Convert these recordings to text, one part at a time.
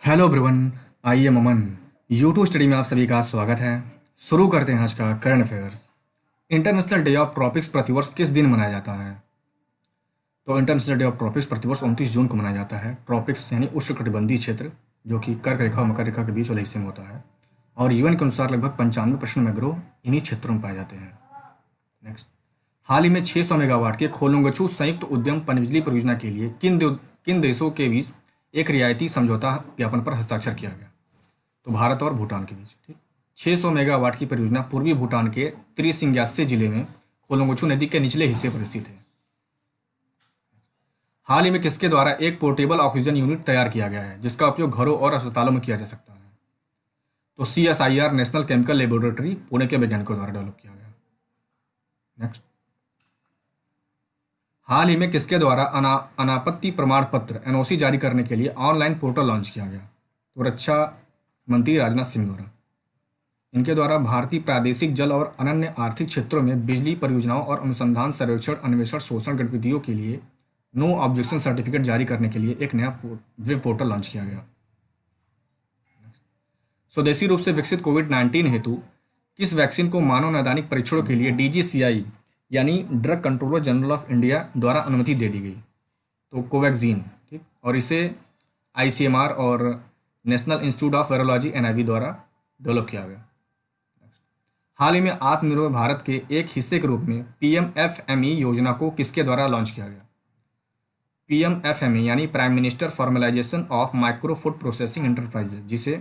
Hello everyone. I am Aman. YouTube study में आप सभी का स्वागत है। शुरू करते हैं आज का current affairs. International day of tropics प्रतिवर्ष किस दिन मनाया जाता है? तो इंटरनेशनल डे ऑफ ट्रॉपिक्स प्रतिवर्ष 29 जून को मनाया जाता है। ट्रॉपिक्स यानी उष्णकटिबंधीय क्षेत्र, जो कि कर्क रेखा और मकर रेखा के बीच वाले हिस्से में होता है। और यूएन के अनुसार लगभग 95% मैंग्रोव इन्हीं क्षेत्रों में पाए जाते हैं। नेक्स्ट, हाल ही में 600 मेगावाट के खोलंगछू संयुक्त उद्यम पनबिजली परियोजना के लिए किन देशों के बीच एक रियायती समझौता ज्ञापन पर हस्ताक्षर किया गया? तो भारत और भूटान के बीच। ठीक, 600 मेगावाट की परियोजना पूर्वी भूटान के त्रिसिंग्यासे जिले में खोलंगछू नदी के निचले हिस्से पर स्थित है। हाल ही में किसके द्वारा एक पोर्टेबल ऑक्सीजन यूनिट तैयार किया गया है जिसका उपयोग घरों और अस्पतालों में किया जा सकता है? तो CSIR national chemical laboratory Pune के वैज्ञानिकों द्वारा डेवलप किया गया। नेक्स्ट, हाल ही में किसके द्वारा अनापत्ति प्रमाण पत्र NOC जारी करने के लिए ऑनलाइन पोर्टल लॉन्च किया गया? तो रक्षा मंत्री राजनाथ सिंह द्वारा। इनके द्वारा भारतीय प्रादेशिक जल और अनन्य आर्थिक क्षेत्रों में बिजली परियोजनाओं और अनुसंधान सर्वेक्षण अन्वेषण शोषण गतिविधियों के लिए नो ऑब्जेक्शन सर्टिफिकेट जारी करने के लिए एक नया वेब पोर्टल लॉन्च किया गया। स्वदेशी रूप से विकसित कोविड-19 हेतु किस वैक्सीन को मानव नैदानिक परीक्षणों के लिए DGCI यानी drug controller general of India द्वारा अनुमति दे दी गई? तो कोवैक्सीन। ठीक, और इसे ICMR और national institute of virology NIV द्वारा डेवलप किया गया। हाल ही में आत्मनिर्भर भारत के एक हिस्से के रूप में PMFME योजना को किसके द्वारा लॉन्च किया गया? PMFME यानी prime minister formalisation of micro food processing enterprises, जिसे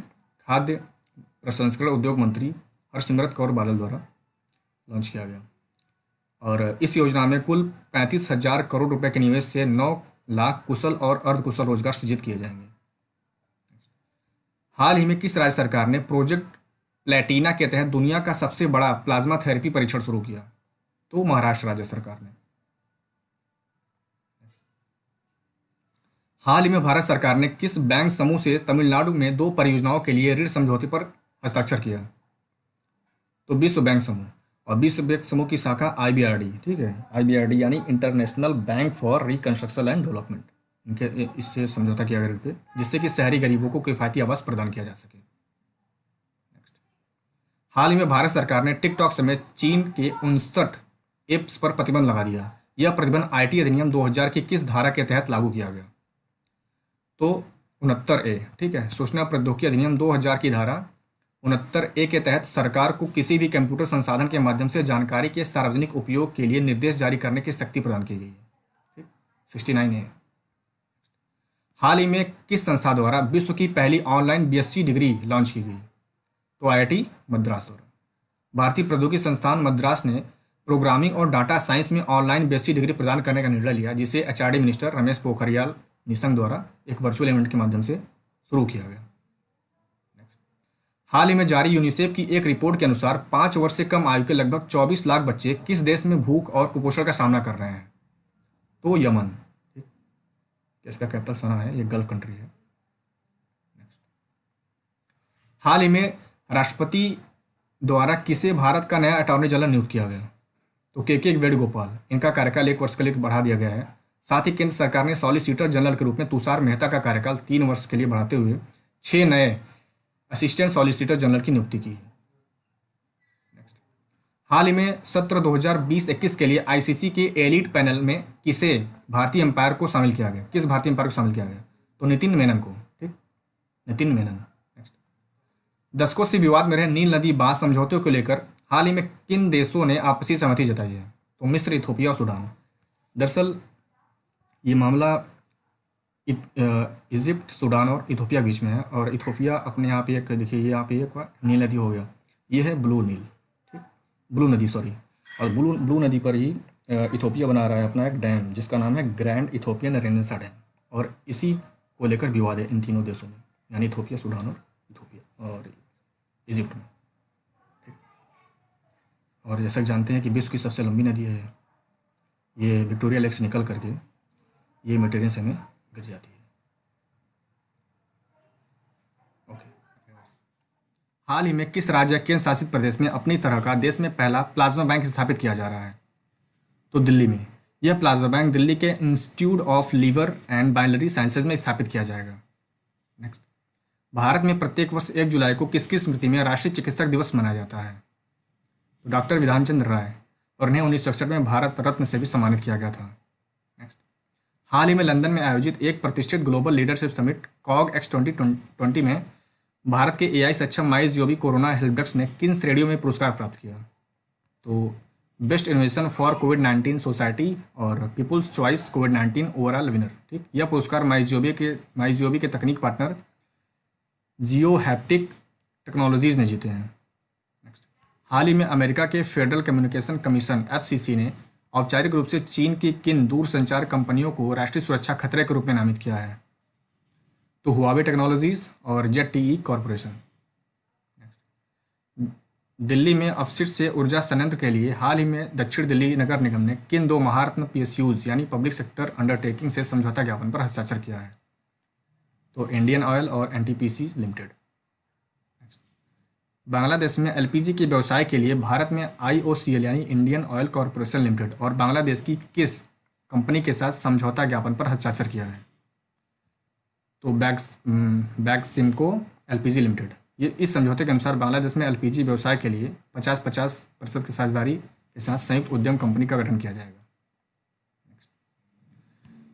खाद्य प्रसंस्करण उद्योग मंत्री हरसिमरत कौर बादल द्वारा लॉन्च किया गया। और इस योजना में कुल 35,000 करोड़ रुपए के निवेश से 9 लाख कुशल और अर्धकुशल रोजगार सृजित किए जाएंगे। हाल ही में किस राज्य सरकार ने प्रोजेक्ट प्लेटिना के तहत दुनिया का सबसे बड़ा प्लाज्मा थेरेपी परीक्षण शुरू किया? तो महाराष्ट्र राज्य सरकार ने। हाल ही में भारत सरकार ने किस बैंक समूह से तमिलनाडु में 2 परियोजनाओं के लिए ऋण समझौते पर हस्ताक्षर किया? तो विश्व बैंक समूह। और विश्व बैंक समूह की शाखा IBRD। ठीक है, IBRD यानी international bank for reconstruction and development, इनके इससे समझौता किया गया ऋण पे, जिससे कि शहरी गरीबों को किफायती आवास प्रदान किया जा सके। हाल ही में भारत सरकार ने टिकटॉक समेत चीन के 59 ऐप्स पर प्रतिबंध लगा दिया। यह प्रतिबंध IT अधिनियम 2000 की किस धारा के तहत लागू किया गया? तो 69A। ठीक है, सूचना प्रौद्योगिकी अधिनियम 2000 की धारा 69A के तहत सरकार को किसी भी कंप्यूटर संसाधन के माध्यम से जानकारी के सार्वजनिक उपयोग के लिए निर्देश जारी करने की शक्ति प्रदान की गई है। ठीक, 69A। हाल ही में किस संस्था द्वारा विश्व की पहली ऑनलाइन BSc डिग्री लॉन्च की गई? तो IIT मद्रास द्वारा। भारतीय प्रौद्योगिकी संस्थान मद्रास ने प्रोग्रामिंग और डाटा साइंस में ऑनलाइन BSc डिग्री प्रदान करने का निर्णय लिया, जिसे HRD मिनिस्टर रमेश पोखरियाल निशंक द्वारा एक वर्चुअल इवेंट के माध्यम से शुरू किया गया। हाल ही में जारी यूनिसेफ की एक रिपोर्ट के अनुसार 5 वर्ष से कम आयु के लगभग 24 लाख बच्चे किस देश में भूख और कुपोषण का सामना कर रहे हैं? तो यमन। ठीक, इसका कैपिटल सना है, ये गल्फ कंट्री है। हाल ही में राष्ट्रपति द्वारा किसे भारत का नया अटॉर्नी जनरल नियुक्त किया गया? तो KK वेणुगोपाल। इनका कार्यकाल 1 वर्ष के लिए बढ़ा दिया गया है। साथ ही केंद्र सरकार ने सॉलिसिटर जनरल के रूप में तुषार मेहता का कार्यकाल 3 वर्ष के लिए बढ़ाते हुए 6 नए असिस्टेंट सॉलिसिटर जनरल की नियुक्ति की है। हाल ही में सत्र 2020-21 के लिए ICC के एलीट पैनल में किसे भारतीय अंपायर को शामिल किया गया? किस भारतीय अंपायर को शामिल किया गया? तो नितिन मेनन को। ठीक, नितिन मेनन। नेक्स्ट, दशकों से विवाद में रहे नील नदी बांध समझौते को लेकर हाल ही में किन देशों ने आपसी सहमति जताई है? तो मिस्र, इथोपिया और सूडान। दरअसल ये मामला इजिप्ट, सूडान और इथोपिया के बीच में है। और इथोपिया अपने यहाँ पे एक, देखिए ये यहाँ पे एक नील नदी हो गया, ये है ब्लू नील। ठीक, ब्लू नदी, सॉरी। और ब्लू नदी पर ही इथोपिया बना रहा है अपना एक डैम, जिसका नाम है ग्रैंड इथोपियन रेनेसा डैम। और इसी को लेकर विवाद है इन तीनों देशों में, यानी इथोपिया, सूडान और इथोपिया और इजिप्ट में। ठीक, और जैसा कि जानते हैं कि विश्व की सबसे लंबी नदी है ये, विक्टोरिया लेक से निकल करके ये मेडिटेरियन से में गिर जाती है। ओके। हाल ही में किस राज्य केंद्र शासित प्रदेश में अपनी तरह का देश में पहला प्लाज्मा बैंक स्थापित किया जा रहा है? तो दिल्ली में। यह प्लाज्मा बैंक दिल्ली के institute of liver and biliary sciences में स्थापित किया जाएगा। नेक्स्ट, भारत में प्रत्येक वर्ष 1 जुलाई को किसकी स्मृति में राष्ट्रीय चिकित्सक दिवस मनाया जाता है? तो डॉक्टर विधान चंद्र राय, और इन्हें 1961 में भारत रत्न से भी सम्मानित किया गया था। नेक्स्ट, हाल ही में लंदन में आयोजित एक प्रतिष्ठित ग्लोबल लीडरशिप समिट कॉग एक्स 2020 में भारत के एआई सक्षम माइस जोबी कोरोना हेल्प डेस्क ने किन श्रेणियों में पुरस्कार प्राप्त किया? तो best innovation for covid society और पीपुल्स चॉइस कोविड-19 ओवरऑल विनर। ठीक, यह पुरस्कार माइस जोबी के तकनीक पार्टनर जियो हैप्टिक टेक्नोलॉजीज ने जीते हैं। नेक्स्ट, हाल ही में अमेरिका के फेडरल कम्युनिकेशन कमीशन एफसीसी ने औपचारिक रूप से चीन की किन दूरसंचार कंपनियों को राष्ट्रीय सुरक्षा खतरे के रूप में नामित किया है? तो हुआवे टेक्नोलॉजीज और जेडटीई कॉरपोरेशन। दिल्ली में अपशिष्ट से ऊर्जा संयंत्र के लिए हाल ही में दक्षिण दिल्ली नगर निगम ने किन 2 महारत्न पीएसयूज यानी पब्लिक सेक्टर अंडरटेकिंग से समझौता ज्ञापन पर हस्ताक्षर किया है? तो इंडियन ऑयल और एनटीपीसी लिमिटेड। बांग्लादेश में एलपीजी के व्यवसाय के लिए भारत में आईओसीएल यानी इंडियन ऑयल कॉरपोरेशन लिमिटेड और बांग्लादेश की किस कंपनी के साथ समझौता ज्ञापन पर हस्ताक्षर किया है? तो बैक्सिमको एलपीजी लिमिटेड। ये इस समझौते के अनुसार बांग्लादेश में एलपीजी व्यवसाय के लिए 50-50% की साझेदारी के साथ संयुक्त उद्यम कंपनी का गठन किया जाएगा।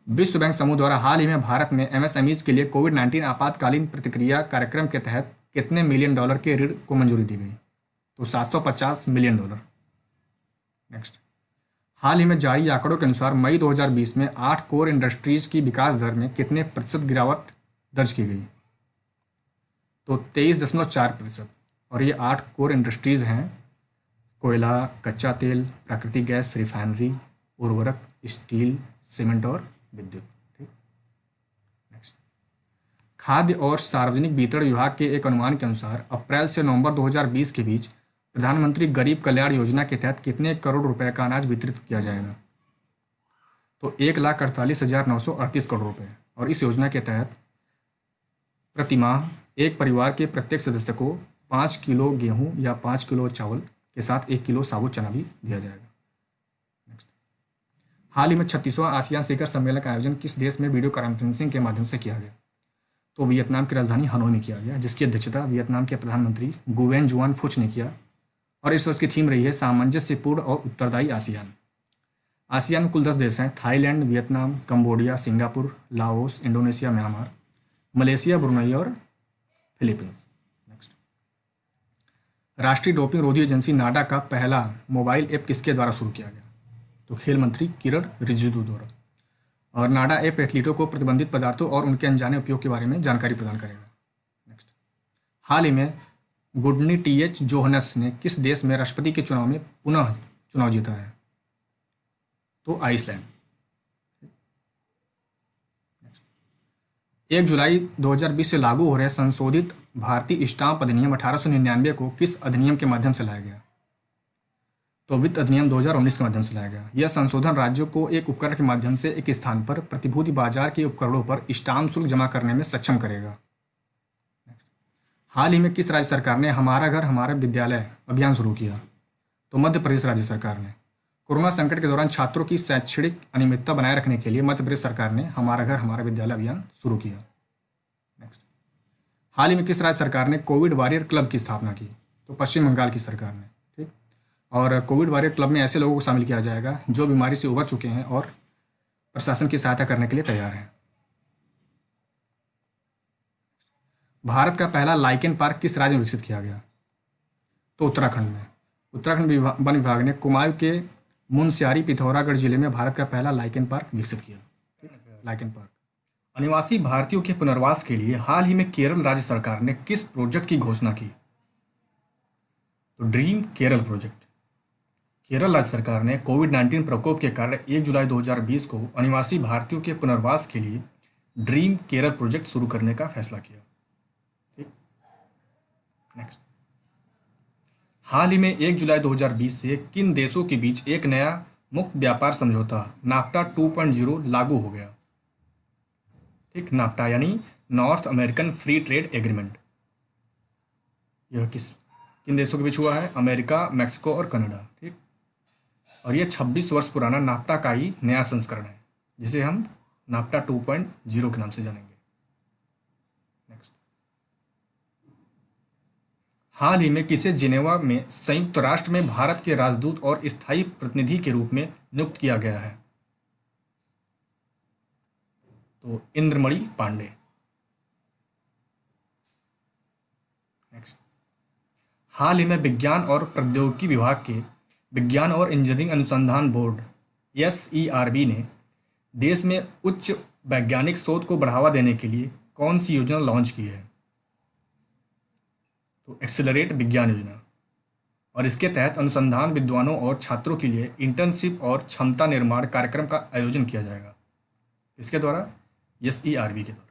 विश्व बैंक समूह द्वारा हाल ही में भारत में एमएसएमईज के लिए कोविड-19 आपातकालीन प्रतिक्रिया कार्यक्रम के तहत कितने मिलियन डॉलर के ऋण को मंजूरी दी गई? तो $750 मिलियन। नेक्स्ट, हाल ही में जारी आंकड़ों के अनुसार मई 2020 में 8 कोर इंडस्ट्रीज की विकास दर में कितने प्रतिशत गिरावट दर्ज की गई? तो 23.4%। और ये 8 कोर इंडस्ट्रीज हैं: कोयला, कच्चा तेल, प्राकृतिक गैस, रिफाइनरी, उर्वरक, स्टील, सीमेंट और विद्युत। ठीक, नेक्स्ट, खाद्य और सार्वजनिक वितरण विभाग के एक अनुमान के अनुसार अप्रैल से नवंबर 2020 के बीच प्रधानमंत्री गरीब कल्याण योजना के तहत कितने करोड़ रुपए का अनाज वितरित किया जाएगा? तो 1,48,938 करोड़ रुपए। और इस योजना के तहत प्रति माह एक परिवार के प्रत्येक सदस्य को 5 किलो गेहूं या 5 किलो चावल के साथ 1 किलो साबुत चना भी दिया जाएगा। नेक्स्ट, हाल ही में 36वां आसियान शिखर सम्मेलन का आयोजन किस देश में वीडियो कॉन्फ्रेंसिंग के माध्यम से किया गया? तो वियतनाम की राजधानी हनोई में किया गया, जिसकी अध्यक्षता वियतनाम के प्रधानमंत्री गुवेन जुआन फुच ने किया। और इस वर्ष की थीम रही है सामंजस्यपूर्ण और उत्तरदायी आसियान। आसियान में कुल 10 देश हैं: Thailand, Vietnam, Cambodia, Singapore, Laos, Indonesia, Myanmar, Malaysia, Brunei और फिलीपींस। नेक्स्ट, राष्ट्रीय डोपिंग रोधी एजेंसी नाडा का पहला मोबाइल ऐप किसके द्वारा शुरू किया गया? तो खेल मंत्री किरण रिजिजू द्वारा। और नाडा ऐप एथलीटों को प्रतिबंधित पदार्थों और उनके अनजाने उपयोग के बारे में जानकारी प्रदान करेगा। नेक्स्ट, हाल ही में गुडनी टीएच जोहनस ने किस देश में राष्ट्रपति के चुनाव में पुनः चुनाव जीता है? तो आइसलैंड। 1 जुलाई 2020 से लागू हो रहे संशोधित भारतीय स्टाम्प अधिनियम 1899 को किस अधिनियम के माध्यम से लाया गया? तो वित्त अधिनियम 2019 के माध्यम से लाया गया। यह संशोधन राज्यों को एक उपकरण के माध्यम से एक स्थान पर प्रतिभूति बाजार के उपकरणों पर स्टाम्प शुल्क जमा करने में सक्षम करेगा। हाल ही में किस राज्य सरकार ने हमारा घर हमारा विद्यालय अभियान शुरू किया? तो मध्य प्रदेश राज्य सरकार ने। कोरोना संकट के दौरान छात्रों की शैक्षणिक अनियमितता बनाए रखने के लिए मध्य प्रदेश सरकार ने हमारा घर हमारा विद्यालय अभियान शुरू किया। नेक्स्ट, हाल ही में किस राज्य सरकार ने कोविड वॉरियर क्लब की स्थापना की? तो पश्चिम बंगाल की सरकार ने। ठीक, और कोविड वॉरियर क्लब में ऐसे लोगों को शामिल किया जाएगा जो बीमारी से उबर चुके हैं और प्रशासन की सहायता करने के लिए तैयार हैं। भारत का पहला लाइकेन पार्क किस राज्य में विकसित किया गया? तो उत्तराखंड में। उत्तराखंड वन विभाग ने कुमाऊं के मुनस्यारी पिथौरागढ़ जिले में भारत का पहला लाइकेन पार्क विकसित किया। Lichen park. अनिवासी भारतीयों के पुनर्वास के लिए हाल ही में केरल राज्य सरकार ने किस प्रोजेक्ट की घोषणा की? तो ड्रीम केरल प्रोजेक्ट। केरल राज्य सरकार ने कोविड-19 प्रकोप के कारण 1 जुलाई 2020 को अनिवासी भारतीयों के पुनर्वास के लिए ड्रीम केरल प्रोजेक्ट शुरू करने का फैसला किया। ठीक, नेक्स्ट, हाल ही में 1 जुलाई 2020 से किन देशों के बीच एक नया मुक्त व्यापार समझौता नाफ्टा 2.0 लागू हो गया? ठीक, नाफ्टा यानी north American free trade agreement. यह किन देशों के बीच हुआ है? अमेरिका, मैक्सिको और कनाडा। ठीक, और यह 26 वर्ष पुराना नाफ्टा का ही नया संस्करण है, जिसे हम नाफ्टा 2.0 के नाम से जानेंगे। नेक्स्ट, हाल ही में किसे जिनेवा में संयुक्त राष्ट्र में भारत के राजदूत और स्थायी प्रतिनिधि के रूप में नियुक्त किया गया है? तो इंद्रमणि पांडे। नेक्स्ट, हाल ही में विज्ञान और प्रौद्योगिकी विभाग के विज्ञान और इंजीनियरिंग अनुसंधान बोर्ड SERB ने देश में उच्च वैज्ञानिक शोध को बढ़ावा देने के लिए कौन सी योजना लॉन्च की है? तो एक्सेलरेट विज्ञान योजना। और इसके तहत अनुसंधान विद्वानों और छात्रों के लिए इंटर्नशिप और क्षमता निर्माण कार्यक्रम का आयोजन किया जाएगा। इसके द्वारा SERB के द्वारा।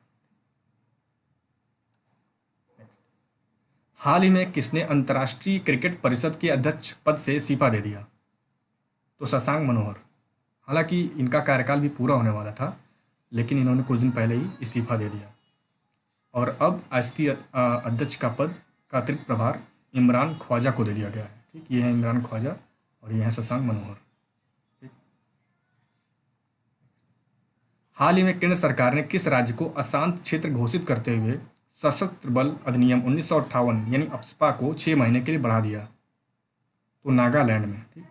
हाल ही में किसने अंतर्राष्ट्रीय क्रिकेट परिषद के अध्यक्ष पद से इस्तीफा दे दिया? तो शशांक मनोहर। हालांकि इनका कार्यकाल भी पूरा होने वाला था, लेकिन इन्होंने कुछ दिन पहले ही इस्तीफा दे दिया और अब अस्थायी अध्यक्ष का पद का अतिरिक्त प्रभार इमरान ख्वाजा को दे दिया गया है। ठीक, ये है इमरान ख्वाजा और ये है शशांक मनोहर। ठीक, हाल ही में केंद्र सरकार ने किस राज्य को अशांत क्षेत्र घोषित करते हुए सशस्त्र बल अधिनियम 1958 यानी अप्सपा को 6 महीने के लिए बढ़ा दिया? तो नागालैंड में। ठीक,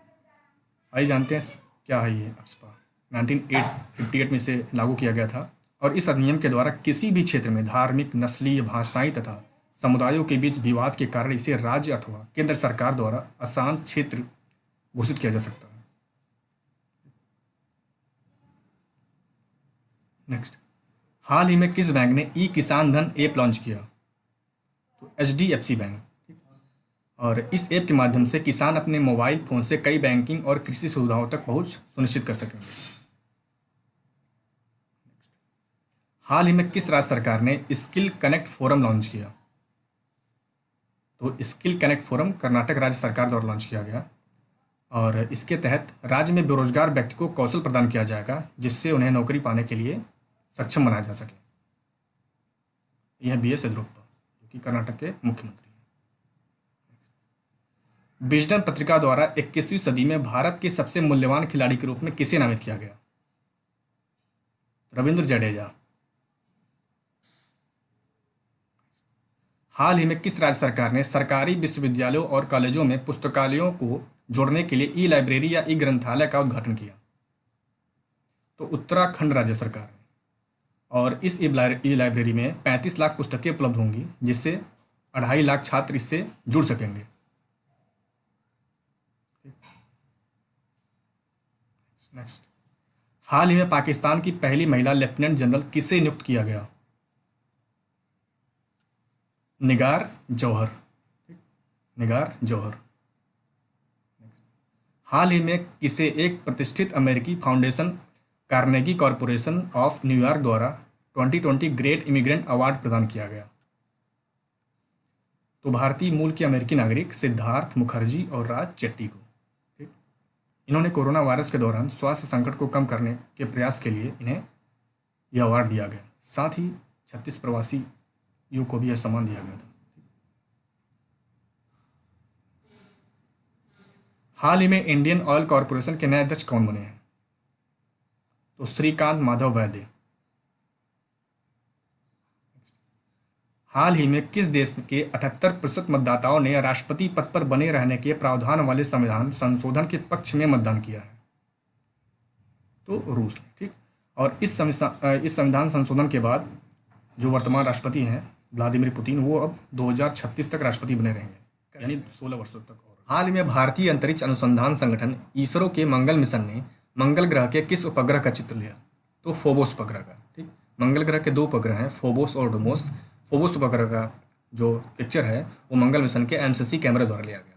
आइए जानते हैं क्या है ये अप्सपा। 1958 में इसे लागू किया गया था और इस अधिनियम के द्वारा किसी भी क्षेत्र में धार्मिक, नस्लीय, भाषाई तथा समुदायों के बीच विवाद के कारण इसे राज्य अथवा केंद्र सरकार द्वारा अशांत क्षेत्र घोषित किया जा सकता है। नेक्स्ट, हाल ही में किस बैंक ने किसान धन ऐप लॉन्च किया? तो HDFC बैंक। और इस ऐप के माध्यम से किसान अपने मोबाइल फोन से कई बैंकिंग और कृषि सुविधाओं तक पहुंच सुनिश्चित कर सकेंगे। हाल ही में किस राज्य सरकार ने स्किल कनेक्ट फोरम लॉन्च किया? तो स्किल कनेक्ट फोरम कर्नाटक राज्य सरकार द्वारा लॉन्च किया गया और इसके तहत राज्य में बेरोजगार व्यक्ति को कौशल प्रदान किया जाएगा जिससे उन्हें नौकरी पाने के लिए सक्षम बनाया जा सके। यह BS येदियुरप्पा जो कि कर्नाटक के मुख्यमंत्री हैं। विजडन पत्रिका द्वारा 21वीं सदी में भारत के सबसे मूल्यवान खिलाड़ी के रूप में किसे नामित किया गया? रविंद्र जडेजा। हाल ही में किस राज्य सरकार ने सरकारी विश्वविद्यालयों और कॉलेजों में पुस्तकालयों को जोड़ने के लिए लाइब्रेरी या ग्रंथालय का उद्घाटन किया? तो उत्तराखंड राज्य सरकार ने। और इस लाइब्रेरी में 35 लाख पुस्तकें उपलब्ध होंगी जिससे 2.5 लाख छात्र इससे जुड़ सकेंगे। नेक्स्ट, हाल ही में पाकिस्तान की पहली महिला लेफ्टिनेंट जनरल किसे नियुक्त किया गया? निगार जौहर। निगार जौहर। हाल ही में किसे एक प्रतिष्ठित अमेरिकी foundation Carnegie corporation of New York द्वारा 2020 ग्रेट इमिग्रेंट अवार्ड प्रदान किया गया? तो भारतीय मूल के अमेरिकी नागरिक सिद्धार्थ मुखर्जी और राज चेट्टी को। ठीक, इन्होंने कोरोना वायरस के दौरान स्वास्थ्य संकट को कम करने के प्रयास के लिए इन्हें यह अवार्ड दिया गया। साथ ही 36 प्रवासी युवकों को भी यह सम्मान दिया गया था। हाल ही में इंडियन ऑयल कॉरपोरेशन के नए अध्यक्ष कौन बने हैं? तो श्रीकांत माधव वैद्य। हाल ही में किस देश के 78% मतदाताओं ने राष्ट्रपति पद पर बने रहने के प्रावधान वाले संविधान संशोधन के पक्ष में मतदान किया है? तो रूस ने। ठीक, और इस संविधान संशोधन के बाद जो वर्तमान राष्ट्रपति हैं व्लादिमीर पुतिन, वो अब 2036 तक राष्ट्रपति बने रहेंगे, यानी 16 वर्षों तक। और हाल ही में भारतीय अंतरिक्ष अनुसंधान संगठन इसरो के मंगल मिशन ने मंगल ग्रह के किस उपग्रह का चित्र लिया? तो फोबोस उपग्रह का। ठीक, मंगल ग्रह के 2 उपग्रह हैं, फोबोस और डोमोस। फोबोस उपग्रह का जो पिक्चर है वो मंगल मिशन के MCC कैमरे द्वारा लिया गया।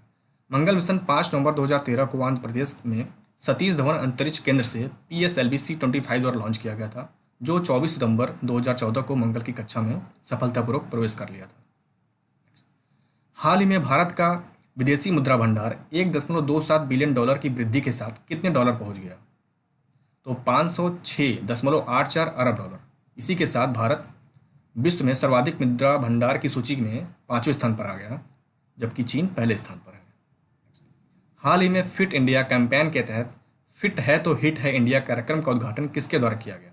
मंगल मिशन 5 नवंबर 2013 को आंध्र प्रदेश में सतीश धवन अंतरिक्ष केंद्र से PSLV-C25 द्वारा लॉन्च किया गया था, जो 24 सितंबर 2014 को मंगल की कक्षा में सफलतापूर्वक प्रवेश कर लिया था। हाल ही में भारत का विदेशी मुद्रा भंडार $1.27 बिलियन की वृद्धि के साथ कितने डॉलर पहुंच गया? तो $506.84 अरब। इसी के साथ भारत विश्व में सर्वाधिक मुद्रा भंडार की सूची में 5वें स्थान पर आ गया, जबकि चीन पहले स्थान पर है। हाल ही में फिट इंडिया कैंपेन के तहत फिट है तो हिट है इंडिया कार्यक्रम का उद्घाटन किसके द्वारा किया गया?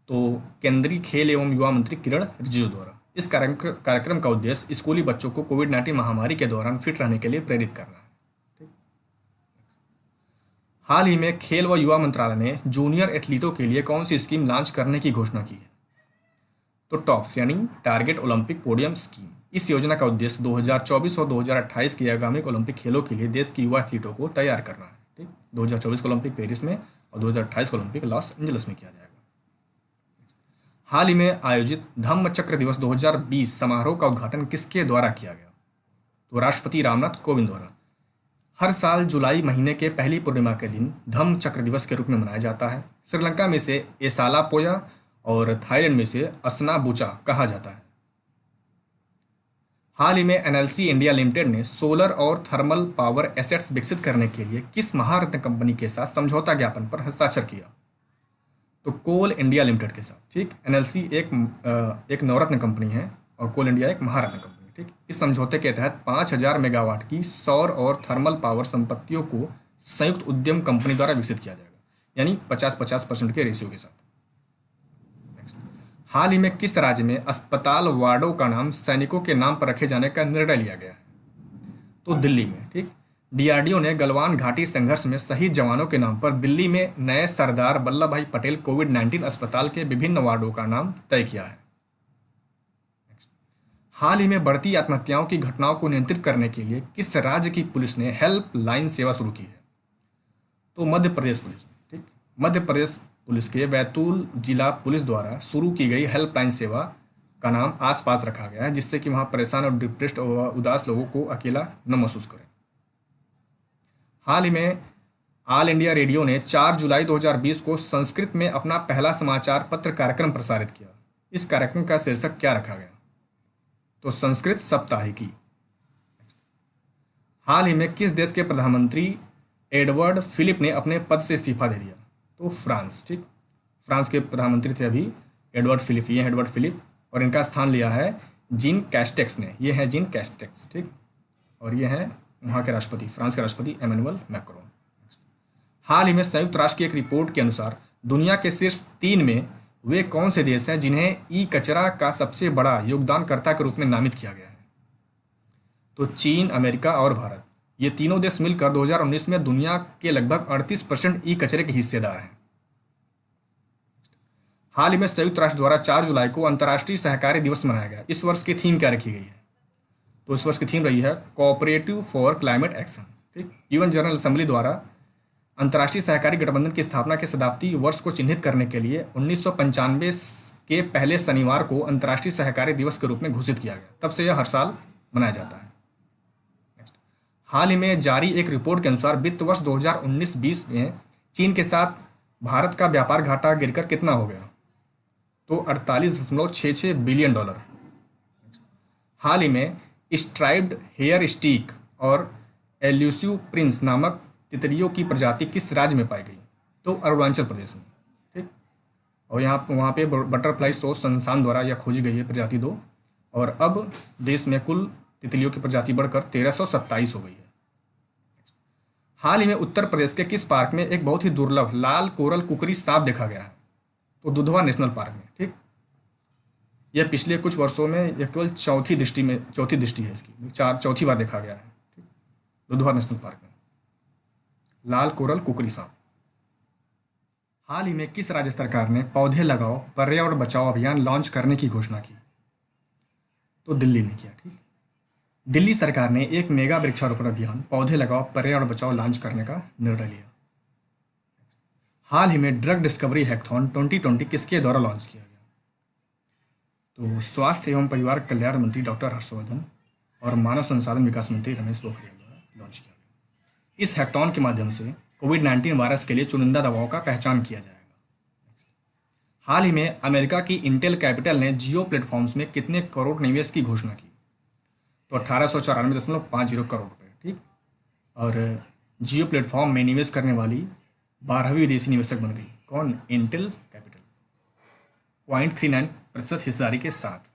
तो केंद्रीय खेल एवं युवा मंत्री किरण रिजिजू द्वारा। इस कार्यक्रम का उद्देश्य स्कूली बच्चों को कोविड-19 महामारी के दौरान फिट रहने के लिए प्रेरित करना है। ठीक। हाल ही में खेल व युवा मंत्रालय ने जूनियर एथलीटों के लिए कौन सी स्कीम लॉन्च करने की घोषणा की है? तो टॉप्स यानी टारगेट ओलंपिक पोडियम स्कीम। इस योजना का उद्देश्य 2024 और 2028 के आगामी ओलंपिक खेलों के लिए देश की युवा एथलीटों को तैयार करना है। ठीक। 2024 का ओलंपिक पेरिस में और 2028 का ओलंपिक लॉस एंजल्स में किया जाएगा। हाल ही में आयोजित धम्म चक्र दिवस 2020 समारोह का उद्घाटन किसके द्वारा किया गया? तो राष्ट्रपति रामनाथ कोविंद द्वारा। हर साल जुलाई महीने के पहली पूर्णिमा के दिन धम्म चक्र दिवस के रूप में मनाया जाता है। श्रीलंका में से एसाला पोया और थाईलैंड में से असना बुचा कहा जाता है। हाल ही में एनएलसी इंडिया लिमिटेड ने सोलर और थर्मल पावर एसेट्स विकसित करने के लिए किस महारत्न कंपनी के साथ समझौता ज्ञापन पर हस्ताक्षर किया? तो कोल इंडिया लिमिटेड के साथ। ठीक। एनएलसी एक नवरत्न कंपनी है और कोल इंडिया एक महारत्न कंपनी। ठीक। इस समझौते के तहत 5000 मेगावाट की सौर और थर्मल पावर संपत्तियों को संयुक्त उद्यम कंपनी द्वारा विकसित किया जाएगा, यानी 50-50% के रेशियो के साथ। हाल ही में किस राज्य में अस्पताल वार्डों का नाम सैनिकों के नाम पर रखे जाने का निर्णय लिया गया है? तो दिल्ली में। ठीक। डीआरडीओ ने गलवान घाटी संघर्ष में शहीद जवानों के नाम पर दिल्ली में नए सरदार वल्लभ भाई पटेल कोविड-19 अस्पताल के विभिन्न वार्डों का नाम तय किया है। हाल ही में बढ़ती आत्महत्याओं की घटनाओं को नियंत्रित करने के लिए किस राज्य की पुलिस ने हेल्पलाइन सेवा शुरू की है? तो मध्य प्रदेश पुलिस ने। ठीक। मध्य प्रदेश पुलिस के बैतूल जिला पुलिस द्वारा शुरू की गई हेल्पलाइन सेवा का नाम आसपास रखा गया है, जिससे कि वहां परेशान और डिप्रेस्ड और उदास लोगों को अकेला न महसूस करें। हाल ही में ऑल इंडिया रेडियो ने 4 जुलाई 2020 को संस्कृत में अपना पहला समाचार पत्र कार्यक्रम प्रसारित किया। इस कार्यक्रम का शीर्षक क्या रखा गया? तो संस्कृत साप्ताहिकी। हाल ही में किस देश के प्रधानमंत्री एडवर्ड फिलिप ने अपने पद से इस्तीफा दे दिया? तो फ्रांस। ठीक। फ्रांस के प्रधानमंत्री थे अभी एडवर्ड फिलिप। ये एडवर्ड फिलिप और इनका स्थान लिया है जीन कैस्टेक्स ने। ये है जीन कैस्टेक्स। ठीक। और ये है वहाँ के राष्ट्रपति, फ्रांस के राष्ट्रपति एमेनुअल मैक्रोन। हाल ही में संयुक्त राष्ट्र की एक रिपोर्ट के अनुसार दुनिया के शीर्ष 3 में वे कौन से देश हैं जिन्हें ई कचरा का सबसे बड़ा योगदानकर्ता के रूप में नामित किया गया है? तो चीन, अमेरिका और भारत। ये तीनों देश मिलकर 2019 में दुनिया के लगभग 38% ई कचरे के हिस्सेदार हैं। हाल ही में संयुक्त राष्ट्र द्वारा 4 जुलाई को अंतर्राष्ट्रीय सहकारी दिवस मनाया गया। इस वर्ष की थीम क्या रखी गई है? तो इस वर्ष की थीम रही है कोऑपरेटिव फॉर क्लाइमेट एक्शन। ठीक। यूएन जनरल असेंबली द्वारा अंतर्राष्ट्रीय सहकारी गठबंधन की स्थापना के शताब्दी वर्ष को चिन्हित करने के लिए 1995 के पहले शनिवार को अंतर्राष्ट्रीय सहकारी दिवस के रूप में घोषित किया गया। तब से यह हर साल मनाया जाता है। हाल ही में जारी एक रिपोर्ट के अनुसार वित्त वर्ष 2019-20 में चीन के साथ भारत का व्यापार घाटा गिरकर कितना हो गया? तो $48.66 बिलियन। हाल ही में स्ट्राइप्ड हेयर स्टिक और एल्यूसिव प्रिंस नामक तितलियों की प्रजाति किस राज्य में पाई गई? तो अरुणाचल प्रदेश में। ठीक। और वहाँ पे बटरफ्लाई सोच संस्थान द्वारा यह खोजी गई है प्रजाति 2, और अब देश में कुल तितलियों की प्रजाति बढ़कर 1327 हो गई है। हाल ही में उत्तर प्रदेश के किस पार्क में एक बहुत ही दुर्लभ लाल कोरल कुकरी सांप देखा गया है? तो दुधवा नेशनल पार्क में। ठीक। यह पिछले कुछ वर्षों में यह केवल चौथी दृष्टि है इसकी, चौथी बार देखा गया है। ठीक। दुधवा नेशनल पार्क में लाल कोरल कुकरी सांप। हाल ही में किस राज्य सरकार ने पौधे लगाओ पर्यावरण बचाओ अभियान लॉन्च करने की घोषणा की? तो दिल्ली ने किया। ठीक। दिल्ली सरकार ने एक मेगा वृक्षारोपण अभियान पौधे लगाओ पर्यावरण बचाओ लॉन्च करने का निर्णय लिया। हाल ही में ड्रग डिस्कवरी हैकथॉन 2020 किसके द्वारा लॉन्च किया गया? तो स्वास्थ्य एवं परिवार कल्याण मंत्री डॉक्टर हर्षवर्धन और मानव संसाधन विकास मंत्री रमेश पोखरियाल द्वारा लॉन्च किया गया। इस हैकथॉन के माध्यम से कोविड-19 वायरस के लिए चुनिंदा दवाओं का पहचान किया जाएगा। हाल ही में अमेरिका की इंटेल कैपिटल ने जियो प्लेटफॉर्म्स में कितने करोड़ निवेश की घोषणा की? तो 1894.50 करोड़ रुपये। ठीक। और जियो प्लेटफॉर्म में निवेश करने वाली 12वीं विदेशी निवेशक बन गई। कौन? इंटेल कैपिटल 0.39% हिस्सेदारी के साथ।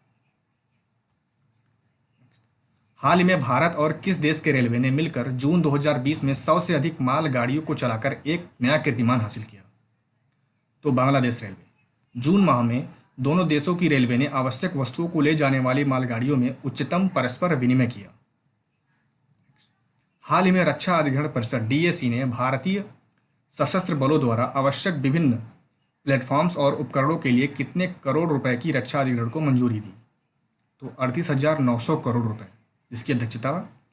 हाल ही में भारत और किस देश के रेलवे ने मिलकर जून 2020 में 100 से अधिक माल गाड़ियों को चलाकर एक नया कीर्तिमान हासिल किया? तो बांग्लादेश रेलवे। जून माह में दोनों देशों की रेलवे ने आवश्यक वस्तुओं को ले जाने वाली मालगाड़ियों में उच्चतम परस्पर विनिमय किया। हाल ही में रक्षा अधिग्रहण परिषद डीएसी ने भारतीय सशस्त्र बलों द्वारा आवश्यक विभिन्न प्लेटफॉर्म्स और उपकरणों के लिए कितने करोड़ रुपए की रक्षा अधिग्रहण को मंजूरी दी? तो 38,900 करोड़ रुपए, जिसकी अध्यक्षता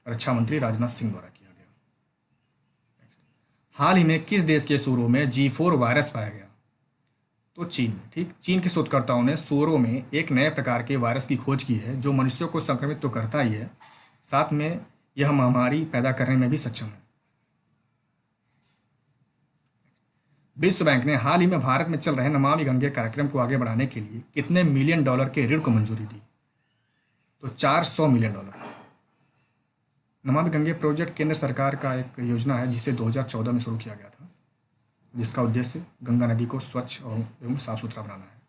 रक्षा मंत्री राजनाथ सिंह द्वारा किया गया। हाल ही में किस देश के सूअरों में G4 वायरस पाया गया? तो चीन में। ठीक, चीन के शोधकर्ताओं ने सूअरों में एक नए प्रकार के वायरस की खोज की है जो मनुष्यों को संक्रमित तो करता ही है, साथ में यह महामारी पैदा करने में भी सक्षम है। विश्व बैंक ने हाल ही में भारत में चल रहे नमामि गंगे कार्यक्रम को आगे बढ़ाने के लिए कितने मिलियन डॉलर के ऋण को मंजूरी दी? तो $400 मिलियन। नमामि गंगे प्रोजेक्ट केंद्र सरकार का एक योजना है जिसे 2014 में शुरू किया गया था, जिसका उद्देश्य गंगा नदी को स्वच्छ और एवं साफ सुथरा बनाना है।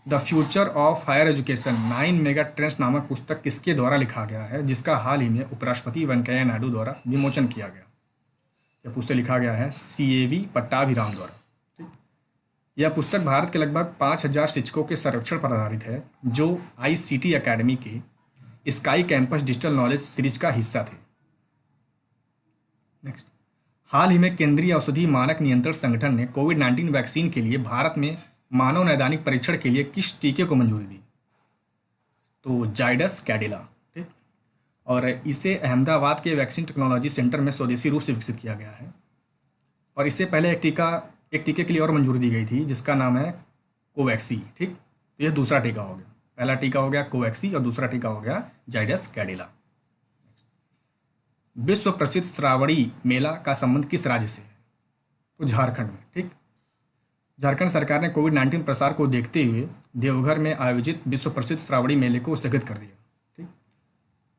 The future of higher education 9 mega trends नामक पुस्तक किसके द्वारा लिखा गया है, जिसका हाल ही में उपराष्ट्रपति वेंकैया नायडू द्वारा विमोचन किया गया? यह पुस्तक लिखा गया है CAV पट्टाभिराम द्वारा। ठीक, यह पुस्तक भारत के लगभग 5,000 शिक्षकों के सर्वेक्षण पर आधारित है जो ICT अकेडमी के sky campus digital knowledge series का हिस्सा थे। नेक्स्ट, हाल ही में केंद्रीय औषधि मानक नियंत्रण संगठन ने कोविड-19 वैक्सीन के लिए भारत में मानव नैदानिक परीक्षण के लिए किस टीके को मंजूरी दी? तो जाइडस कैडिला। ठीक, और इसे अहमदाबाद के वैक्सीन टेक्नोलॉजी सेंटर में स्वदेशी रूप से विकसित किया गया है। और इससे पहले एक टीके के लिए और मंजूरी दी गई थी जिसका नाम है कोवैक्सी। ठीक, तो यह दूसरा टीका हो गया। पहला टीका हो गया कोवैक्सी और दूसरा टीका हो गया जाइडस कैडिला। विश्व प्रसिद्ध श्रावणी मेला का संबंध किस राज्य से है? तो झारखंड में। ठीक, झारखंड सरकार ने कोविड-19 प्रसार को देखते हुए देवघर में आयोजित विश्व प्रसिद्ध श्रावणी मेले को स्थगित कर दिया। ठीक,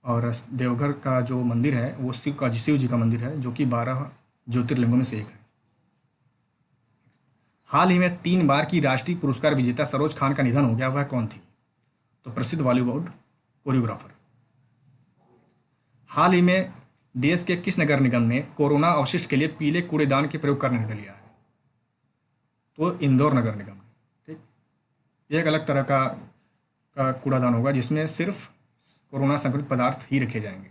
और देवघर का जो मंदिर है वो शिव जी का मंदिर है जो कि 12 ज्योतिर्लिंगों में से एक है। हाल ही में 3 बार की राष्ट्रीय पुरस्कार विजेता सरोज खान का निधन हो गया, वह कौन थी? तो प्रसिद्ध बॉलीवुड कोरियोग्राफर। हाल ही में देश के किस नगर निगम ने कोरोना अवशिष्ट के लिए पीले कूड़ेदान के प्रयोग का निर्णय लिया है? तो इंदौर नगर निगम। ठीक, यह एक अलग तरह का कूड़ादान होगा जिसमें सिर्फ कोरोना संक्रमित पदार्थ ही रखे जाएंगे।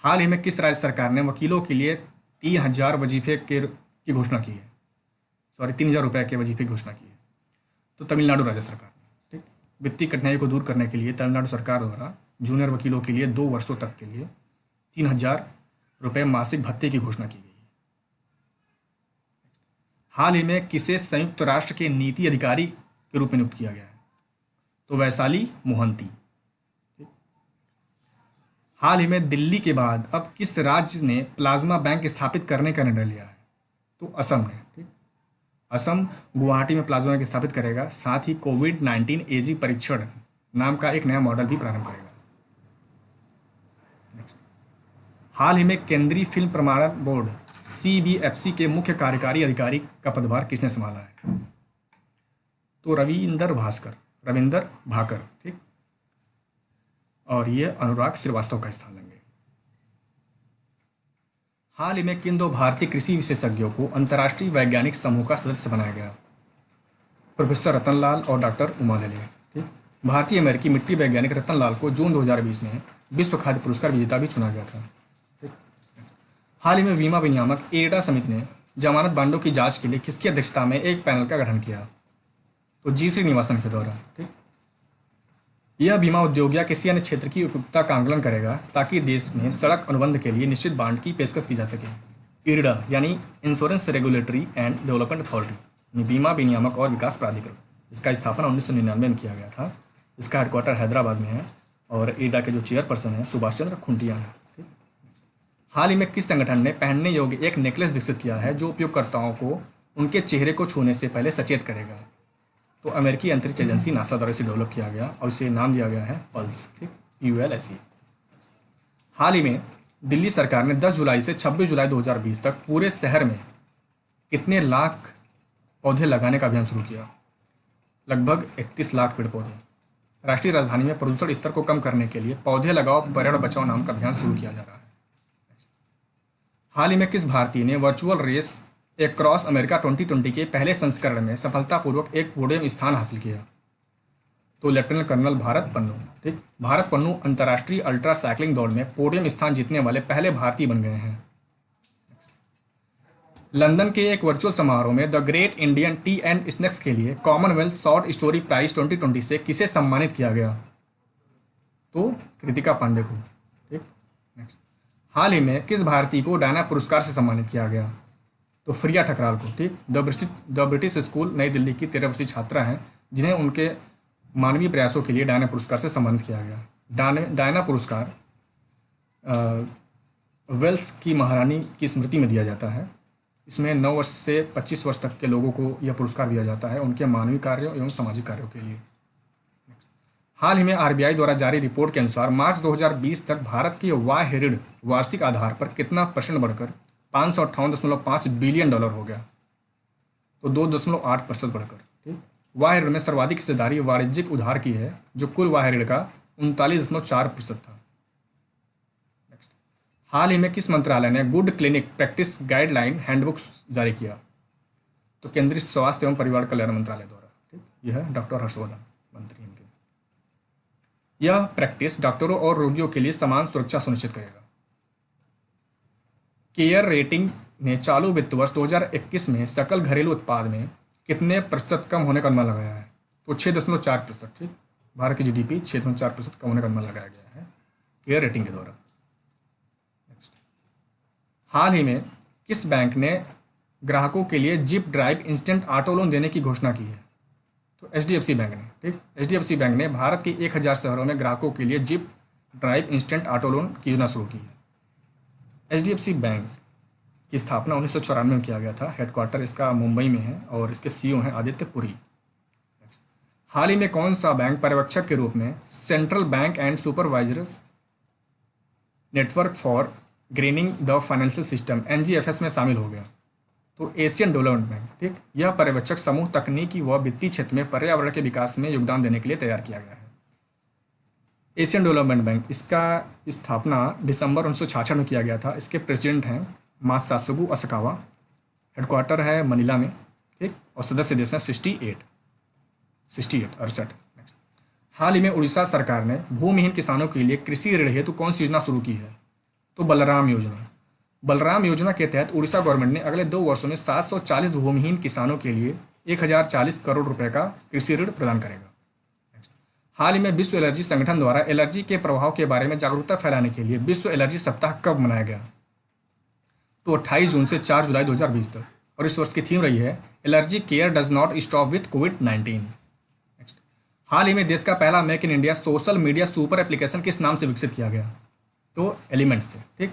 हाल ही में किस राज्य सरकार ने वकीलों के लिए 3,000 वजीफे की घोषणा की है? 3,000 रुपये के वजीफे की घोषणा की है? तो तमिलनाडु राज्य सरकार। ठीक, वित्तीय कठिनाई को दूर करने के लिए तमिलनाडु सरकार द्वारा जूनियर वकीलों के लिए 2 वर्षों तक के लिए 3,000 रुपये मासिक भत्ते की घोषणा की गई है। हाल ही में किसे संयुक्त राष्ट्र के नीति अधिकारी के रूप में नियुक्त किया गया है? तो वैशाली मोहंती। हाल ही में दिल्ली के बाद अब किस राज्य ने प्लाज्मा बैंक स्थापित करने का निर्णय लिया है? तो असम ने। ठीक, असम गुवाहाटी में प्लाज्मा बैंक स्थापित करेगा, साथ ही कोविड-19 एजी परीक्षण नाम का एक नया मॉडल भी प्रारंभ करेगा। हाल ही में केंद्रीय फिल्म प्रमाणन बोर्ड CBFC के मुख्य कार्यकारी अधिकारी का पदभार किसने संभाला है? तो रविंदर भाकर। ठीक, और ये अनुराग श्रीवास्तव का स्थान लेंगे। हाल ही में किन 2 भारतीय कृषि विशेषज्ञों को अंतर्राष्ट्रीय वैज्ञानिक समूह का सदस्य बनाया गया? प्रोफेसर रतन लाल और डॉक्टर उमा लेले। ठीक, भारतीय अमेरिकी मिट्टी वैज्ञानिक रतन लाल को जून 2020 में विश्व खाद्य पुरस्कार विजेता भी चुना गया था। हाल ही में बीमा विनियामक एडा समिति ने जमानत बांडों की जांच के लिए किसकी अध्यक्षता में एक पैनल का गठन किया? तो जी श्रीनिवासन के द्वारा। ठीक, यह बीमा उद्योग या किसी अन्य क्षेत्र की उपयुक्तता का आंकलन करेगा ताकि देश में सड़क अनुबंध के लिए निश्चित बांड की पेशकश की जा सके। इरडा यानी insurance regulatory and development authority, बीमा विनियामक और विकास प्राधिकरण, इसका स्थापना 1999 में किया गया था। इसका हेडक्वार्टर हैदराबाद में है और इरडा के जो चेयरपर्सन हैं सुभाष चंद्र खुंटिया हैं। हाल ही में किस संगठन ने पहनने योग्य एक नेकलेस विकसित किया है जो उपयोगकर्ताओं को उनके चेहरे को छूने से पहले सचेत करेगा? तो अमेरिकी अंतरिक्ष एजेंसी नासा द्वारा इसे डेवलप किया गया और इसे नाम दिया गया है पल्स। ठीक, ULSE। हाल ही में दिल्ली सरकार ने 10 जुलाई से 26 जुलाई 2020 तक पूरे शहर में कितने लाख पौधे लगाने का अभियान शुरू किया? लगभग 31 लाख पेड़ पौधे। राष्ट्रीय राजधानी में प्रदूषण स्तर को कम करने के लिए पौधे लगाओ पर्यावरण बचाओ नाम का अभियान शुरू किया जा रहा है। हाल ही में किस भारतीय ने वर्चुअल रेस एक्रॉस अमेरिका 2020 के पहले संस्करण में सफलतापूर्वक एक पोडियम स्थान हासिल किया। तो लेफ्टिनेंट कर्नल भारत पन्नू, ठीक, भारत पन्नू अंतर्राष्ट्रीय अल्ट्रा साइकिलिंग दौड़ में पोडियम स्थान जीतने वाले पहले भारतीय बन गए हैं। लंदन के एक वर्चुअल समारोह में the great Indian T and snacks के लिए कॉमनवेल्थ शॉर्ट स्टोरी प्राइज 2020 से किसे सम्मानित किया गया? तो कृतिका पांडे को, ठीक। नेक्स्ट, हाल ही में किस भारतीय को डायना पुरस्कार से सम्मानित किया गया? तो फ्रिया ठकराल को, ठीक। द ब्रिटिश स्कूल नई दिल्ली की 13 वर्षीय छात्रा हैं जिन्हें उनके मानवीय प्रयासों के लिए डायना पुरस्कार से सम्मानित किया गया। डायना पुरस्कार वेल्स की महारानी की स्मृति में दिया जाता है। इसमें 9 वर्ष से 25 वर्ष तक के लोगों को यह पुरस्कार दिया जाता है उनके मानवीय कार्यों एवं सामाजिक कार्यों के लिए। हाल ही में आरबीआई द्वारा जारी रिपोर्ट के अनुसार मार्च 2020 तक भारत के वाह ऋण वार्षिक आधार पर कितना % बढ़कर 558.5 बिलियन डॉलर हो गया? तो 2.8% बढ़कर, ठीक। वाह ऋण में सर्वाधिक हिस्सेदारी वाणिज्यिक उधार की है जो कुल वाह ऋण का 39.4% था। नेक्स्ट, हाल ही में किस मंत्रालय ने good clinic practice guideline handbook जारी किया? तो केंद्रीय स्वास्थ्य एवं परिवार कल्याण मंत्रालय द्वारा, ठीक। यह डॉक्टर हर्षवर्धन मंत्री इनके। यह प्रैक्टिस डॉक्टरों और रोगियों के लिए समान सुरक्षा सुनिश्चित करेगा। केयर रेटिंग ने चालू वित्त वर्ष 2021 में सकल घरेलू उत्पाद में कितने % कम होने का अनुमान लगाया है? तो 6.4%, ठीक। भारत की जीडीपी 6.4% कम होने का अनुमान लगाया गया है केयर रेटिंग के द्वारा। नेक्स्ट, हाल ही में किस बैंक ने ग्राहकों के लिए zip drive instant auto loan देने की घोषणा की है? तो एचडीएफसी बैंक ने, ठीक। एचडीएफसी बैंक ने भारत के 1000 शहरों में ग्राहकों के लिए zip drive instant auto loan की योजना शुरू की है। एचडीएफसी बैंक की स्थापना 1994 में किया गया था। हेडक्वार्टर इसका मुंबई में है और इसके सीईओ हैं आदित्य पुरी। हाल ही में कौन सा बैंक पर्यवेक्षक के रूप में central bank and supervisors network for greening the financial system NGFS में शामिल हो गया? तो एशियन डेवलपमेंट बैंक, ठीक। यह पर्यवेक्षक समूह तकनीकी व वित्तीय क्षेत्र में पर्यावरण के विकास में योगदान देने के लिए तैयार किया गया है। एशियन डेवलपमेंट बैंक, इसका स्थापना दिसंबर 1966 में किया गया था। इसके प्रेसिडेंट हैं मासासुगु असकावा। हेडक्वार्टर है मनीला में, ठीक। और सदस्य देश हैं 68। हाल ही में उड़ीसा सरकार ने भूमिहीन किसानों के लिए कृषि ऋण हेतु कौन सी योजना शुरू की है? तो बलराम योजना। बलराम योजना के तहत उड़ीसा गवर्नमेंट ने अगले 2 वर्षों में 740 भूमिहीन किसानों के लिए 1040 करोड़ रुपए का कृषि ऋण प्रदान करेगा। हाल ही में विश्व एलर्जी संगठन द्वारा एलर्जी के प्रभाव के बारे में जागरूकता फैलाने के लिए विश्व एलर्जी सप्ताह कब मनाया गया? तो 28 जून से 4 जुलाई 2020 तक। और इस वर्ष की थीम रही है allergy care does not stop with कोविड-19। हाल ही में देश का पहला make in India social media super application किस नाम से विकसित किया गया? तो एलिमेंट से, ठीक।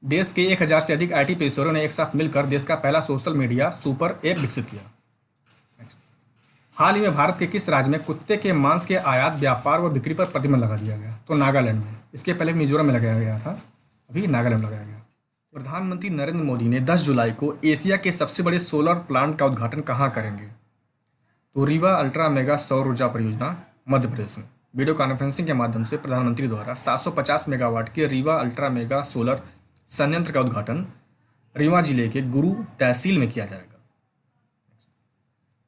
देश के 1000 से अधिक आईटी पेशेवरों ने एक साथ मिलकर देश का पहला सोशल मीडिया सुपर ऐप विकसित किया। हाल ही में भारत के किस राज्य में कुत्ते के मांस के आयात, व्यापार व बिक्री पर प्रतिबंध लगा दिया गया? तो नागालैंड में। इसके पहले मिजोरम में लगाया गया था, अभी नागालैंड में लगाया गया। प्रधानमंत्री नरेंद्र मोदी ने 10 जुलाई को एशिया के सबसे बड़े सोलर प्लांट का उद्घाटन कहाँ करेंगे? तो रीवा अल्ट्रा मेगा सौर ऊर्जा परियोजना मध्य प्रदेश में। वीडियो कॉन्फ्रेंसिंग के माध्यम से प्रधानमंत्री द्वारा 750 मेगावाट के रीवा अल्ट्रा मेगा सोलर संयंत्र का उद्घाटन रीवा जिले के गुरु तहसील में किया जाएगा।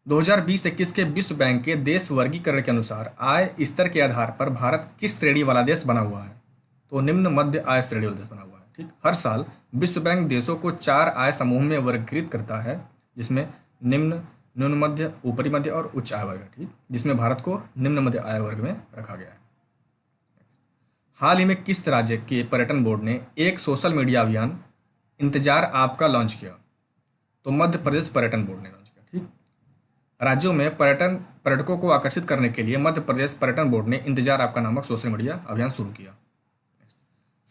2020-21 के विश्व बैंक के देश वर्गीकरण के अनुसार आय स्तर के आधार पर भारत किस श्रेणी वाला देश बना हुआ है? तो निम्न मध्य आय श्रेणी वाला देश बना हुआ है, ठीक। हर साल विश्व बैंक देशों को 4 आय समूह में वर्गीकृत करता है, जिसमें निम्न, न्यून मध्य, ऊपरी मध्य और उच्च आय वर्ग, ठीक। जिसमें भारत को निम्न मध्य आय वर्ग में रखा गया है। हाल ही में किस राज्य के पर्यटन बोर्ड ने एक सोशल मीडिया अभियान इंतजार आपका लॉन्च किया? तो मध्य प्रदेश पर्यटन बोर्ड ने लॉन्च किया, ठीक। राज्यों में पर्यटकों को आकर्षित करने के लिए मध्य प्रदेश पर्यटन बोर्ड ने इंतजार आपका नामक सोशल मीडिया अभियान शुरू किया।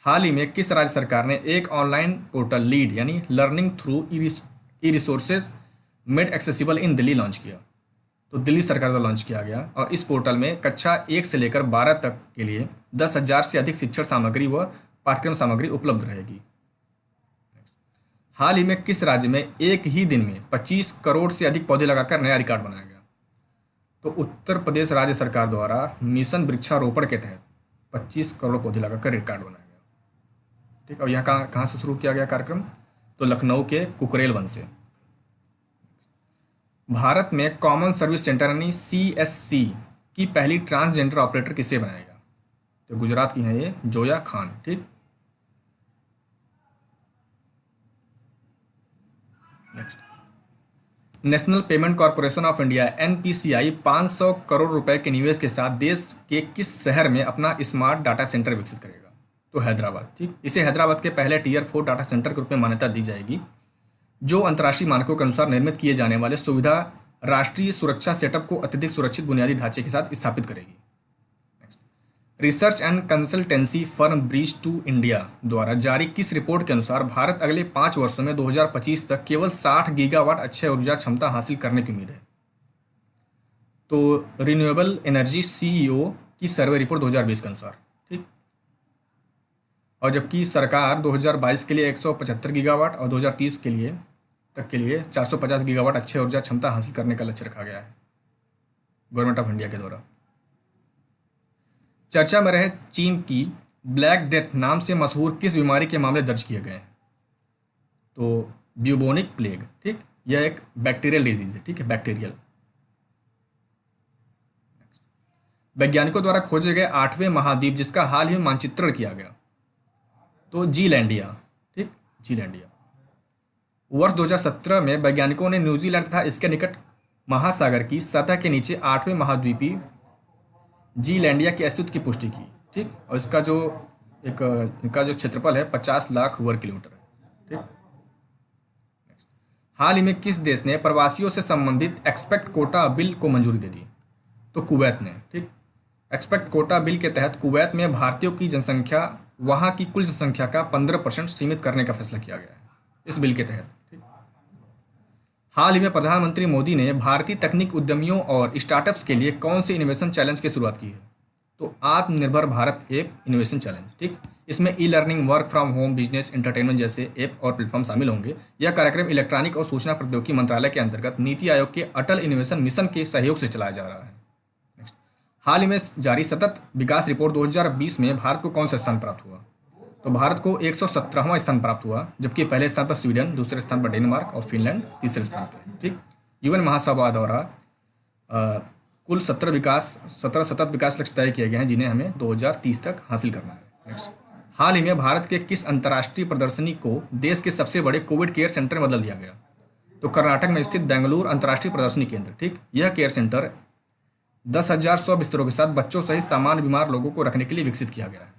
हाल ही में किस राज्य सरकार ने एक ऑनलाइन पोर्टल लीड यानी learning through e resources made accessible in Delhi launch किया? तो दिल्ली सरकार द्वारा लॉन्च किया गया और इस पोर्टल में कक्षा 1 से लेकर 12 तक के लिए 10,000 से अधिक शिक्षण सामग्री व पाठ्यक्रम सामग्री उपलब्ध रहेगी। हाल ही में किस राज्य में एक ही दिन में 25 करोड़ से अधिक पौधे लगाकर नया रिकॉर्ड बनाया गया? तो उत्तर प्रदेश राज्य सरकार द्वारा मिशन वृक्षारोपण के तहत 25 करोड़ पौधे लगाकर रिकॉर्ड बनाया गया, ठीक। और यह कहाँ से शुरू किया गया कार्यक्रम? तो लखनऊ के कुकरेल वन से। भारत में कॉमन सर्विस सेंटर यानी CSC की पहली ट्रांसजेंडर ऑपरेटर किसे बनाएगा? तो गुजरात की हैं ये जोया खान। ठीक, next. National payment corporation of India NPCI 500 crore रुपए के निवेश के साथ देश के किस शहर में अपना स्मार्ट डाटा सेंटर विकसित करेगा? तो हैदराबाद। ठीक, इसे हैदराबाद के पहले Tier 4 डाटा सेंटर के रूप में मान्यता दी जाएगी, जो अंतर्राष्ट्रीय मानकों के अनुसार निर्मित किए जाने वाले सुविधा राष्ट्रीय सुरक्षा सेटअप को अत्यधिक सुरक्षित बुनियादी ढांचे के साथ स्थापित करेगी। Research and consultancy firm bridge to India द्वारा जारी किस रिपोर्ट के अनुसार भारत अगले 5 वर्षों में 2025 तक केवल 60 गीगावाट अक्षय ऊर्जा क्षमता हासिल करने की उम्मीद है? तो रिन्यूएबल एनर्जी CEO की सर्वे रिपोर्ट 2020 के अनुसार। ठीक, और जबकि सरकार 2022 के लिए 175 गीगावाट और 2030 के लिए 450 गीगावाट अक्षय ऊर्जा क्षमता हासिल करने का लक्ष्य रखा गया है गवर्नमेंट ऑफ इंडिया के द्वारा। चर्चा में रहे चीन की ब्लैक डेथ नाम से मशहूर किस बीमारी के मामले दर्ज किए गए हैं? तो ब्यूबोनिक प्लेग। ठीक, यह एक बैक्टीरियल डिजीज है। ठीक है, बैक्टीरियल। वैज्ञानिकों द्वारा खोजे गए 8वें महाद्वीप जिसका हाल ही में मानचित्रण किया गया? तो जीलैंडिया। ठीक, जीलैंडिया। वर्ष 2017 में वैज्ञानिकों ने न्यूजीलैंड तथा इसके निकट महासागर की सतह के नीचे 8वें महाद्वीपी जीलैंडिया के अस्तित्व की पुष्टि की। ठीक, और इनका जो क्षेत्रफल है 50 लाख वर्ग किलोमीटर है। ठीक, हाल ही में किस देश ने प्रवासियों से संबंधित एक्सपेक्ट कोटा बिल को मंजूरी दे दी? तो कुवैत ने। ठीक, एक्सपेक्ट कोटा बिल के तहत कुवैत में भारतीयों की जनसंख्या वहां की कुल जनसंख्या का 15% सीमित करने का फैसला किया गया है इस बिल के तहत। ठीक, हाल ही में प्रधानमंत्री मोदी ने भारतीय तकनीक उद्यमियों और स्टार्टअप्स के लिए कौन से इनोवेशन चैलेंज की शुरुआत की है? तो आत्मनिर्भर भारत ऐप इनोवेशन चैलेंज। ठीक, इसमें learning, work from home, business, entertainment जैसे ऐप और प्लेटफॉर्म शामिल होंगे। यह कार्यक्रम इलेक्ट्रॉनिक और सूचना प्रौद्योगिकी मंत्रालय के अंतर्गत नीति आयोग के अटल इनोवेशन मिशन के सहयोग से चलाया जा रहा है। नेक्स्ट, हाल ही में जारी सतत विकास रिपोर्ट 2020 में भारत को कौन सा स्थान प्राप्त हुआ? तो भारत को 117वां स्थान प्राप्त हुआ, जबकि पहले स्थान पर स्वीडन, दूसरे स्थान पर डेनमार्क और फिनलैंड तीसरे स्थान पर। ठीक, UN महासभा द्वारा कुल 17 सतत विकास लक्ष्य तय किए गए हैं जिन्हें हमें 2030 तक हासिल करना है। नेक्स्ट, हाल ही में भारत के किस अंतर्राष्ट्रीय प्रदर्शनी को देश के सबसे बड़े कोविड केयर सेंटर में बदल दिया गया? तो कर्नाटक में स्थित बेंगलुरु अंतर्राष्ट्रीय प्रदर्शनी केंद्र। ठीक, यह केयर सेंटर 10,100 बिस्तरों के साथ बच्चों सहित सामान्य बीमार लोगों को रखने के लिए विकसित किया गया है।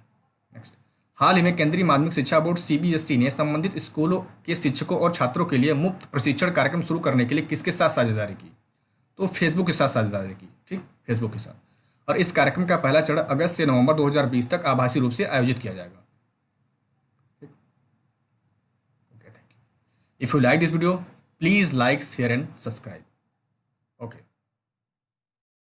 नेक्स्ट, हाल ही में केंद्रीय माध्यमिक शिक्षा बोर्ड CBSE ने संबंधित स्कूलों के शिक्षकों और छात्रों के लिए मुफ्त प्रशिक्षण कार्यक्रम शुरू करने के लिए किसके साथ साझेदारी की? तो फेसबुक के साथ साझेदारी की। ठीक, फेसबुक के साथ। और इस कार्यक्रम का पहला चरण अगस्त से नवंबर 2020 तक आभासी रूप से आयोजित किया जाएगा। Okay, thank you. If you like this video please like, share and subscribe. Okay.